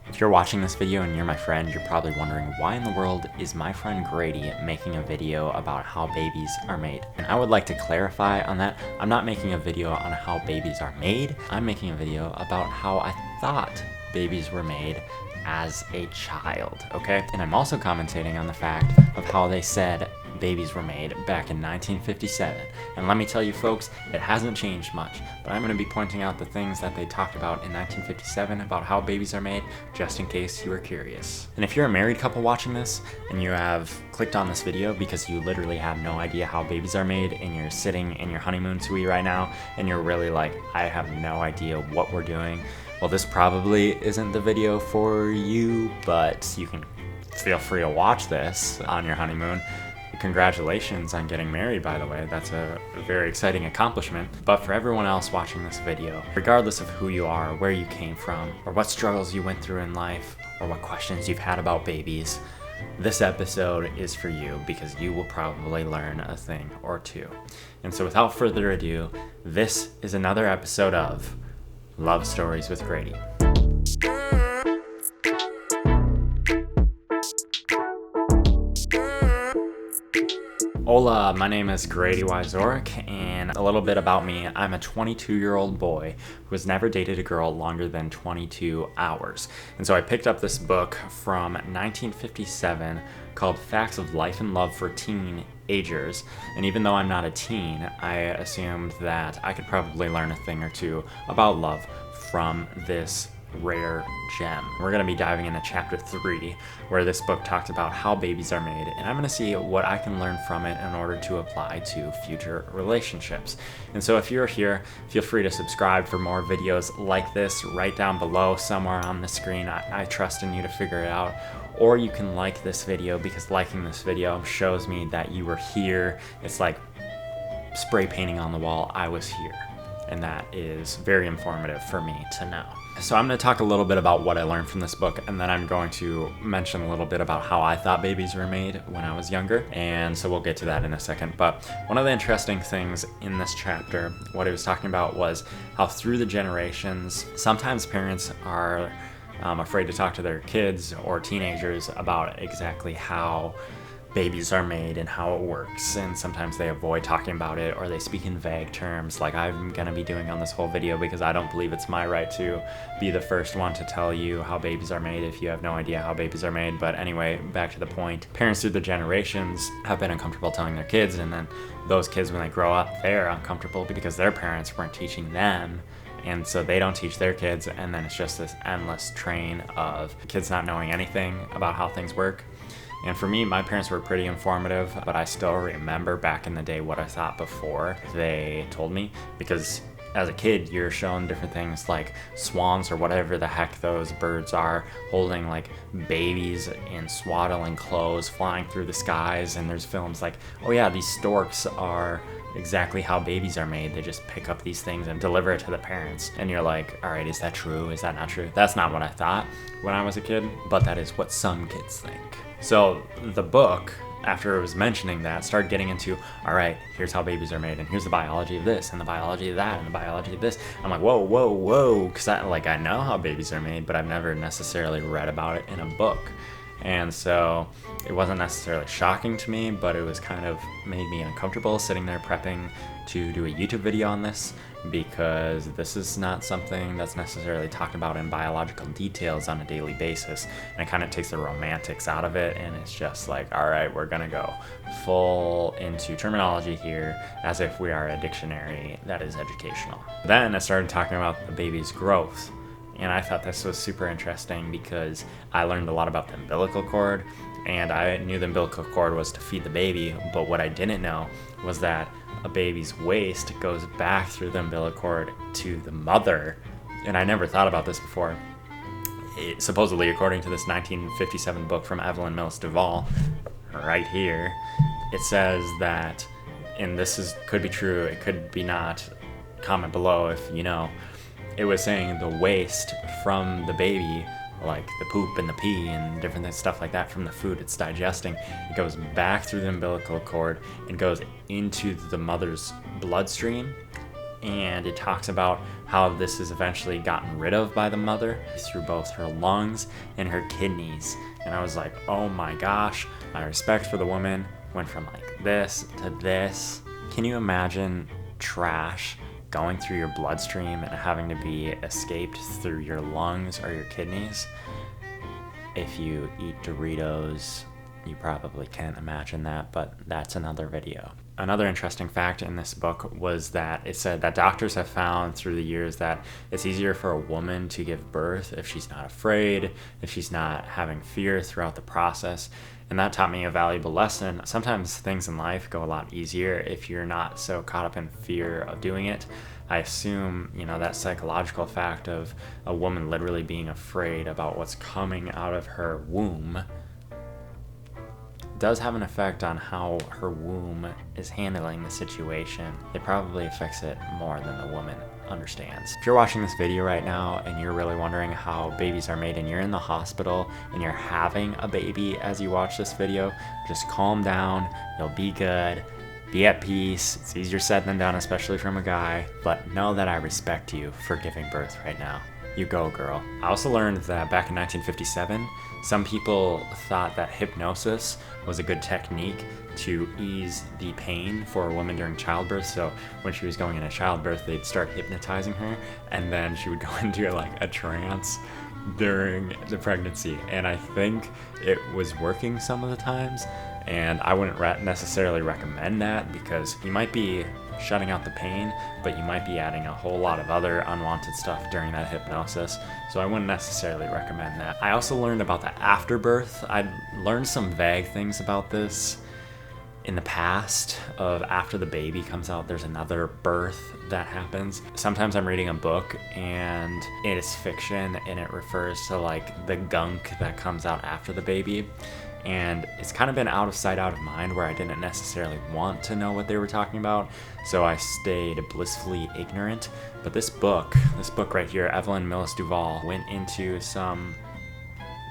If you're watching this video and you're my friend, you're probably wondering why in the world is my friend Grady making a video about how babies are made? And I would like to clarify on that. I'm not making a video on how babies are made. I'm making a video about how I thought babies were made as a child, okay? And I'm also commentating on the fact of how they said babies were made back in 1957. And let me tell you folks, it hasn't changed much, but I'm going to be pointing out the things that they talked about in 1957 about how babies are made, just in case you were curious. And if you're a married couple watching this, and you have clicked on this video because you literally have no idea how babies are made, and you're sitting in your honeymoon suite right now, and you're really like, I have no idea what we're doing, well, this probably isn't the video for you, but you can feel free to watch this on your honeymoon. Congratulations on getting married, by the way. That's a very exciting accomplishment. But for everyone else watching this video, regardless of who you are, where you came from, or what struggles you went through in life, or what questions you've had about babies, this episode is for you because you will probably learn a thing or two. And so without further ado, this is another episode of Love Stories with Grady. Hola, my name is Grady Wyzorek, and a little bit about me. I'm a 22-year-old boy who has never dated a girl longer than 22 hours. And so I picked up this book from 1957 called Facts of Life and Love for Teenagers. And even though I'm not a teen, I assumed that I could probably learn a thing or two about love from this rare gem. We're going to be diving into chapter 3, where this book talks about how babies are made, and I'm going to see what I can learn from it in order to apply to future relationships. And so if you're here, feel free to subscribe for more videos like this right down below somewhere on the screen. I trust in you to figure it out. Or you can like this video, because liking this video shows me that you were here. It's like spray painting on the wall, I was here. And that is very informative for me to know. So I'm going to talk a little bit about what I learned from this book, and then I'm going to mention a little bit about how I thought babies were made when I was younger, and so we'll get to that in a second. But one of the interesting things in this chapter, what he was talking about, was how through the generations, sometimes parents are afraid to talk to their kids or teenagers about exactly how babies are made and how it works, and sometimes they avoid talking about it, or they speak in vague terms like I'm gonna be doing on this whole video, because I don't believe it's my right to be the first one to tell you how babies are made if you have no idea how babies are made. But anyway, back to the point. Parents through the generations have been uncomfortable telling their kids, and then those kids, when they grow up, they're uncomfortable because their parents weren't teaching them, and so they don't teach their kids, and then it's just this endless train of kids not knowing anything about how things work. And for me, my parents were pretty informative, but I still remember back in the day what I thought before they told me, because as a kid, you're shown different things like swans or whatever the heck those birds are, holding like babies in swaddling clothes flying through the skies, and there's films like, oh yeah, these storks are exactly how babies are made. They just pick up these things and deliver it to the parents. And you're like, all right, is that true? Is that not true? That's not what I thought when I was a kid, but that is what some kids think. So the book, after it was mentioning that, started getting into, all right, here's how babies are made, and here's the biology of this, and the biology of that, and the biology of this. I'm like, whoa, because I know how babies are made, but I've never necessarily read about it in a book. And so it wasn't necessarily shocking to me, but it was kind of made me uncomfortable sitting there prepping to do a YouTube video on this, because this is not something that's necessarily talked about in biological details on a daily basis. And it kind of takes the romantics out of it, and it's just like, all right, we're gonna go full into terminology here as if we are a dictionary that is educational. Then I started talking about the baby's growth. And I thought this was super interesting because I learned a lot about the umbilical cord, and I knew the umbilical cord was to feed the baby, but what I didn't know was that a baby's waist goes back through the umbilical cord to the mother. And I never thought about this before. Supposedly, according to this 1957 book from Evelyn Millis Duvall, right here, it says that, and could be true, it could be not, comment below if you know, it was saying the waste from the baby, like the poop and the pee and different stuff like that from the food it's digesting, it goes back through the umbilical cord and goes into the mother's bloodstream and it talks about how this is eventually gotten rid of by the mother through both her lungs and her kidneys. And I was like, oh my gosh, my respect for the woman went from like this to this. Can you imagine trash going through your bloodstream and having to be escaped through your lungs or your kidneys? If you eat Doritos, you probably can't imagine that, but that's another video. Another interesting fact in this book was that it said that doctors have found through the years that it's easier for a woman to give birth if she's not afraid, if she's not having fear throughout the process. And that taught me a valuable lesson. Sometimes things in life go a lot easier if you're not so caught up in fear of doing it. I assume, that psychological fact of a woman literally being afraid about what's coming out of her womb does have an effect on how her womb is handling the situation. It probably affects it more than the woman understands. If you're watching this video right now and you're really wondering how babies are made and you're in the hospital and you're having a baby as you watch this video, just calm down, you'll be good, be at peace. It's easier said than done, especially from a guy, but know that I respect you for giving birth right now. You go, girl. I also learned that back in 1957, some people thought that hypnosis was a good technique to ease the pain for a woman during childbirth. So when she was going into childbirth, they'd start hypnotizing her, and then she would go into like a trance during the pregnancy. And I think it was working some of the times, and I wouldn't necessarily recommend that because you might be shutting out the pain, but you might be adding a whole lot of other unwanted stuff during that hypnosis. So I wouldn't necessarily recommend that. I also learned about the afterbirth. I learned some vague things about this in the past of after the baby comes out, there's another birth that happens. Sometimes I'm reading a book and it is fiction and it refers to like the gunk that comes out after the baby. And it's kind of been out of sight, out of mind, where I didn't necessarily want to know what they were talking about, so I stayed blissfully ignorant. But this book right here, Evelyn Millis Duvall, went into some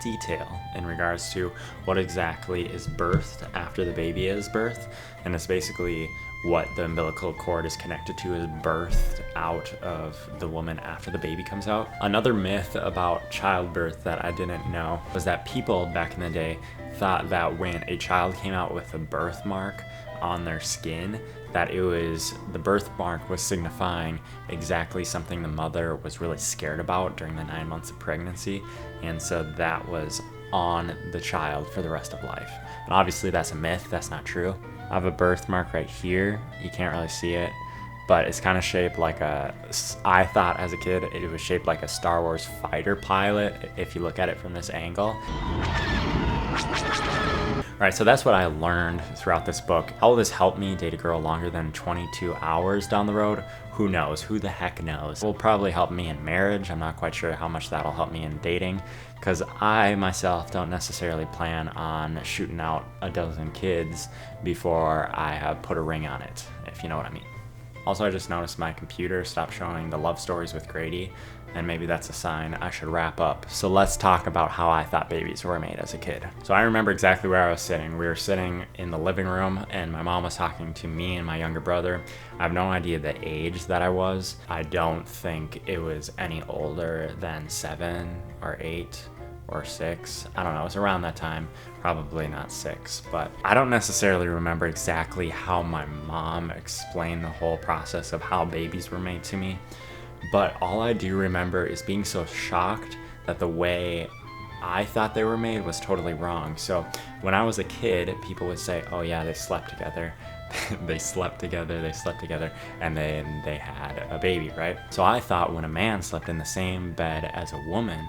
detail in regards to what exactly is birthed after the baby is birthed, and it's basically what the umbilical cord is connected to is birthed out of the woman after the baby comes out. Another myth about childbirth that I didn't know was that people back in the day thought that when a child came out with a birthmark on their skin, that it was the birthmark was signifying exactly something the mother was really scared about during the 9 months of pregnancy, and so that was on the child for the rest of life. And obviously that's a myth, that's not true. I have a birthmark right here, you can't really see it, but it's kind of shaped like I thought as a kid it was shaped like a Star Wars fighter pilot if you look at it from this angle. Alright, so that's what I learned throughout this book. How will this help me date a girl longer than 22 hours down the road? Who knows? Who the heck knows? It will probably help me in marriage. I'm not quite sure how much that'll help me in dating, because I myself don't necessarily plan on shooting out a dozen kids before I have put a ring on it, if you know what I mean. Also, I just noticed my computer stopped showing the love stories with Grady, and maybe that's a sign I should wrap up. So let's talk about how I thought babies were made as a kid. So I remember exactly where I was sitting. We were sitting in the living room and my mom was talking to me and my younger brother. I have no idea the age that I was. I don't think it was any older than 7 or 8 or 6. I don't know, it was around that time, probably not 6, but I don't necessarily remember exactly how my mom explained the whole process of how babies were made to me. But all I do remember is being so shocked that the way I thought they were made was totally wrong. So when I was a kid, people would say, oh yeah, they slept together. they slept together, and then they had a baby, right? So I thought when a man slept in the same bed as a woman,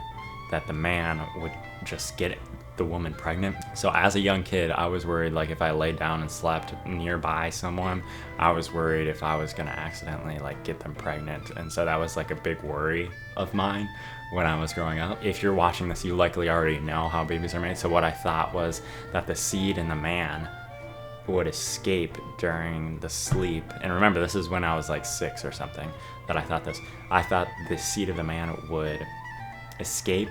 that the man would just get the woman pregnant. So as a young kid, I was worried, like if I laid down and slept nearby someone, I was worried if I was gonna accidentally like get them pregnant. And so that was like a big worry of mine when I was growing up. If you're watching this, you likely already know how babies are made. So what I thought was that the seed in the man would escape during the sleep. And remember, this is when I was like 6 or something that I thought this. I thought the seed of the man would escape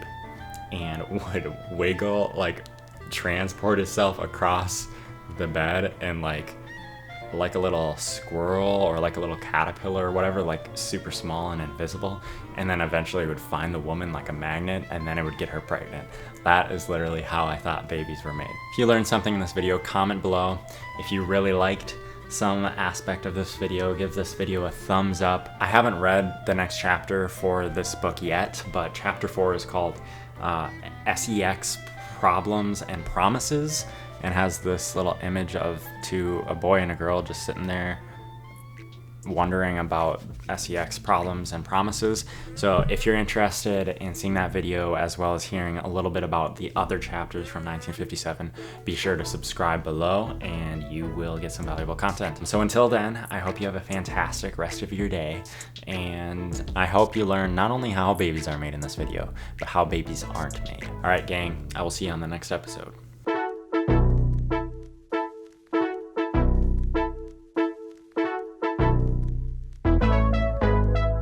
and would wiggle, like transport itself across the bed and like like a little squirrel or like a little caterpillar or whatever, like super small and invisible, and then eventually it would find the woman like a magnet, and then it would get her pregnant. That is literally how I thought babies were made. If you learned something in this video, comment below. If you really liked some aspect of this video, give this video a thumbs up. I haven't read the next chapter for this book yet, but chapter 4 is called SEX Problems and Promises, and has this little image of a boy and a girl just sitting there wondering about SEX problems and promises. So if you're interested in seeing that video as well as hearing a little bit about the other chapters from 1957, be sure to subscribe below and you will get some valuable content. So until then, I hope you have a fantastic rest of your day, and I hope you learn not only how babies are made in this video, but how babies aren't made. All right, gang, I will see you on the next episode.